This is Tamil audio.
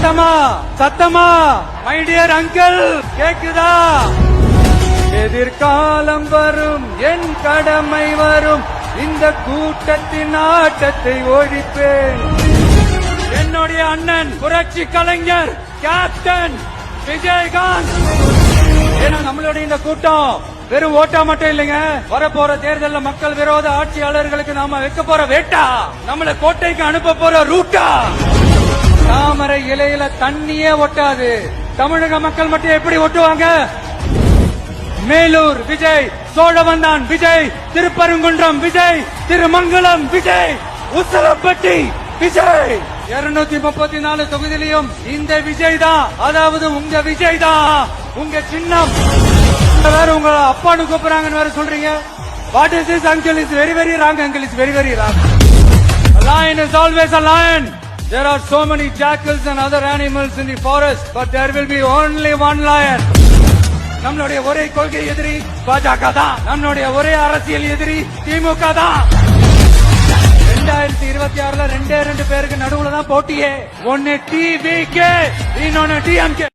சத்தமா சத்தமா மை டியர் அங்கிள் கேக்குதா? எதிர்காலம் வரும், என் கடமை வரும், இந்த கூட்டத்தின் ஆட்டத்தை ஒழிப்பேன். என்னுடைய அண்ணன் புரட்சி கலைஞர் கேப்டன் விஜயகாந்த். ஏன்னா நம்மளுடைய இந்த கூட்டம் வெறும் ஓட்டா மட்டும் இல்லைங்க, வரப்போற தேர்தலில் மக்கள் விரோத ஆட்சியாளர்களுக்கு நாம வைக்க போற வேட்டா, நம்மள கோட்டைக்கு அனுப்ப போற ரூட்டா. தாமரை இலையில தண்ணியே ஒட்டாது, தமிழக மக்கள் மட்டும் எப்படி ஒட்டுவாங்க? மேலூர் விஜய், சோழவந்தான் விஜய், திருப்பரங்குன்றம் விஜய், திருமங்கலம் விஜய், உசலப்பட்டி விஜய். 234 தொகுதியிலையும் இந்த விஜய் தான், அதாவது உங்க விஜய் தான். உங்க சின்னம் வேற, உங்க அப்பான்னு கூப்பிடுறாங்கன்னு வேற சொல்றீங்க. What is this uncle? Is very very wrong uncle, is very very wrong. A lion is always a lion. There are so many jackals and other animals in the forest, but there will be only one lion. நம்மளுடைய ஒரே கொள்கை எதிரி பாஜக தான், நம்மளுடைய ஒரே அரசியல் எதிரி திமுக தான். 2026 2 பேருக்கு நடுவுல தான் போட்டியே. ஒன்னு டிவிகே, இன்னொன்னு டிஎம்கே.